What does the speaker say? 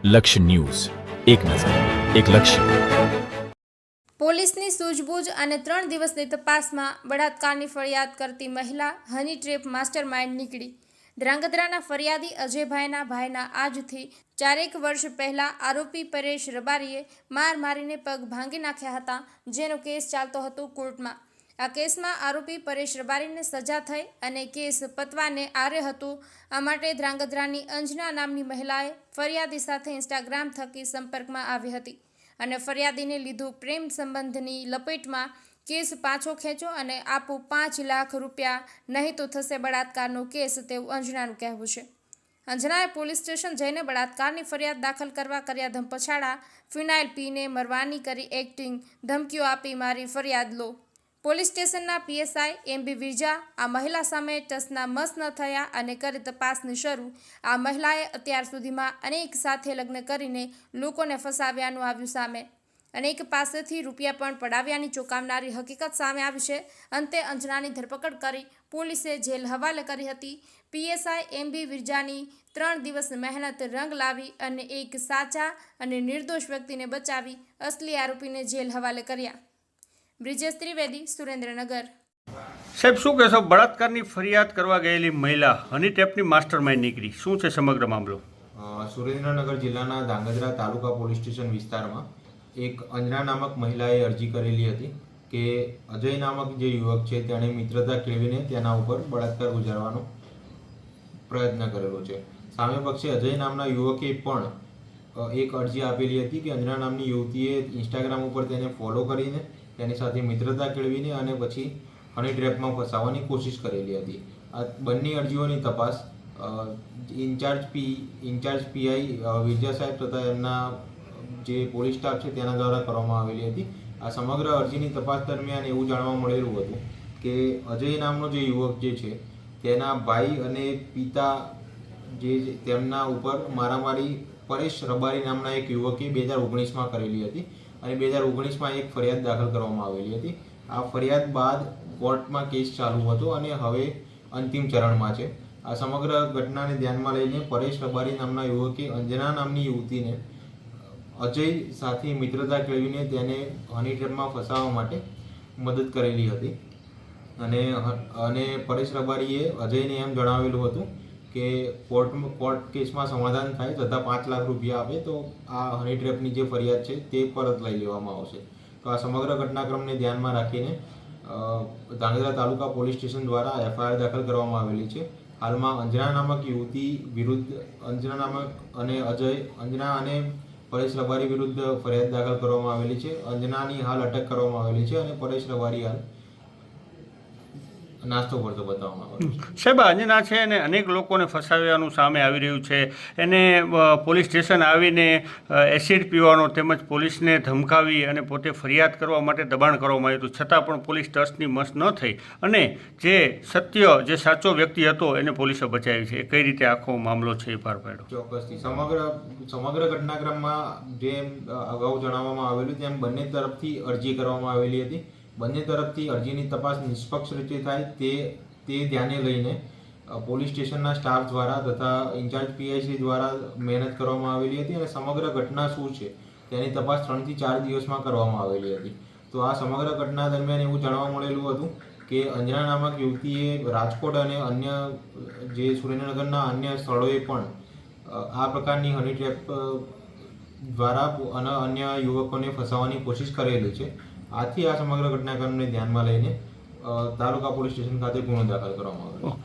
લક્ષ્ય ન્યૂઝ, એક નજર, એક લક્ષ્ય. પોલીસની સૂઝબૂઝ અને 3 દિવસની તપાસમાં બળાત્કારની ફરિયાદ કરતી મહિલા હની ટ્રેપ માસ્ટરમાઇન્ડ નીકળી. ધ્રાંગધ્રાના ફરિયાદી અજયભાઈના ભાઈના આજથી 4 વર્ષ પહેલા આરોપી પરેશ રબારીએ માર મારીને પગ ભાંગી નાખ્યા હતા, જેનો કેસ ચાલતો હતો કોર્ટમાં. આ કેસમાં આરોપી પરેશ રબારીને સજા થઈ અને કેસ પતવાને આરે હતું. આ માટે ધ્રાંગધ્રાની અંજના નામની મહિલાએ ફરિયાદી સાથે ઇન્સ્ટાગ્રામ થકી સંપર્કમાં આવી હતી અને ફરિયાદીને લીધું પ્રેમ સંબંધની લપેટમાં. કેસ પાછો ખેંચો અને આપો 5 લાખ રૂપિયા, નહીં તો થશે બળાત્કારનો કેસ, તેવું અંજનાનું કહેવું છે. અંજનાએ પોલીસ સ્ટેશન જઈને બળાત્કારની ફરિયાદ દાખલ કરવા કર્યા ધમપછાડા. ફિનાઇલ પીને મરવાની કરી એક્ટિંગ, ધમકીઓ આપી મારી ફરિયાદ લો. પોલીસ સ્ટેશનના પીએસઆઈ એમબી વિરજા આ મહિલા સામે ટસના મસ ન થયા અને કરી તપાસની શરૂ. આ મહિલાએ અત્યાર સુધીમાં અનેક સાથે લગ્ન કરીને લોકોને ફસાવ્યાનું આવ્યું સામે. અનેક પાસેથી રૂપિયા પણ પડાવ્યાની ચોંકાવનારી હકીકત સામે આવી છે. અંતે અંજનાની ધરપકડ કરી પોલીસે જેલ હવાલે કરી હતી. પીએસઆઈ એમબી વિરજાની 3 દિવસ મહેનત રંગ લાવી અને એક સાચા અને નિર્દોષ વ્યક્તિને બચાવી અસલી આરોપીને જેલ હવાલે કર્યા. બ્રિજેશ ત્રિવેદી, સુરેન્દ્રનગર. સાહેબ, શું કહેશો? બળાત્કારની ફરિયાદ કરવા ગયેલી મહિલા હની ટ્રેપની માસ્ટરમાઇન્ડ નીકળી, શું છે સમગ્ર મામલો? સુરેન્દ્રનગર જિલ્લાના ધ્રાંગધ્રા તાલુકા પોલીસ સ્ટેશન વિસ્તારમાં એક અંજના નામક મહિલાએ અરજી કરેલી હતી કે અજય નામક જે યુવક છે તેણે મિત્રતા કેળવીને તેના ઉપર બળાત્કાર ગુજારવાનો પ્રયત્ન કરેલો છે. સામે પક્ષે અજય નામના યુવકે પણ એક અરજી આપેલી હતી કે અંજના નામની યુવતીએ ઇન્સ્ટાગ્રામ ઉપર તેને ફોલો કરીને તેની સાથે મિત્રતા કેળવીને અને પછી હની ટ્રેપમાં ફસાવવાની કોશિશ કરેલી હતી. આ બંને અરજીઓની તપાસ ઇન્ચાર્જ પીઆઈ વિરજા સાહેબ તથા એમના જે પોલીસ સ્ટાફ છે તેના દ્વારા કરવામાં આવેલી હતી. આ સમગ્ર અરજીની તપાસ દરમિયાન એવું જાણવા મળેલું હતું કે અજય નામનો જે યુવક જે છે તેના ભાઈ અને પિતા જે તેમના ઉપર મારામારી પરેશ રબારી નામના એક યુવકે 2019માં કરેલી હતી અને 2019માં એક ફરિયાદ દાખલ કરવામાં આવેલી હતી. આ ફરિયાદ બાદ કોર્ટમાં કેસ ચાલુ હતો અને હવે અંતિમ ચરણમાં છે. આ સમગ્ર ઘટનાને ધ્યાનમાં લઈને પરેશ રબારી નામના યુવકે અંજના નામની યુવતીને અજય સાથે મિત્રતા કેળવીને તેને હની ટ્રેપમાં ફસાવવા માટે મદદ કરેલી હતી અને પરેશ રબારીએ અજયને એમ જણાવેલું હતું કે કોર્ટ કેસમાં સમાધાન થાય તથા 5 લાખ રૂપિયા આપે તો આ હની ટ્રેપની જે ફરિયાદ છે તે પરત લઈ લેવામાં આવશે. તો આ સમગ્ર ઘટનાક્રમને ધ્યાનમાં રાખીને ધ્રાંગધ્રા તાલુકા પોલીસ સ્ટેશન દ્વારા એફઆઈઆર દાખલ કરવામાં આવેલી છે. હાલમાં અંજના નામક યુવતી વિરુદ્ધ અંજના અને પરેશ રબારી વિરુદ્ધ ફરિયાદ દાખલ કરવામાં આવેલી છે. અંજનાની હાલ અટક કરવામાં આવેલી છે અને પરેશ રબારી હાલ નાસ્તો કરતો બતાવવામાં આવ્યો છે. સાહેબ, અંજના છે અને અનેક લોકોને ફસાવ્યાનું સામે આવી રહ્યું છે. એને પોલીસ સ્ટેશન આવીને એસિડ પીવાનો તેમજ પોલીસને ધમકાવી અને પોતે ફરિયાદ કરવા માટે દબાણ કરવામાં આવ્યું હતું, છતાં પણ પોલીસ ટસની મસ ન થઈ અને જે સાચો વ્યક્તિ હતો એને પોલીસે બચાવી છે. એ કઈ રીતે આખો મામલો છે એ પાર પાડ્યો? ચોક્કસથી સમગ્ર ઘટનાક્રમમાં જેમ અગાઉ જણાવવામાં આવેલું તેમ બંને તરફથી અરજી કરવામાં આવેલી હતી. બંને તરફથી અરજીની તપાસ નિષ્પક્ષ રીતે થાય તે ધ્યાને લઈને પોલીસ સ્ટેશનના સ્ટાફ દ્વારા તથા ઇન્ચાર્જ પીઆઈસી દ્વારા મહેનત કરવામાં આવેલી હતી અને સમગ્ર ઘટના શું છે તેની તપાસ 3 થી 4 દિવસમાં કરવામાં આવેલી હતી. તો આ સમગ્ર ઘટના દરમિયાન એવું જાણવા મળેલું હતું કે અંજના નામક યુવતીએ રાજકોટ અને અન્ય જે સુરેન્દ્રનગરના અન્ય સ્થળોએ પણ આ પ્રકારની હની ટ્રેપ દ્વારા અને અન્ય યુવકોને ફસાવવાની કોશિશ કરેલી છે. આથી આ સમગ્ર ઘટનાક્રમને ધ્યાનમાં લઈને તાલુકા પોલીસ સ્ટેશન ખાતે ગુનો દાખલ કરવામાં આવ્યો.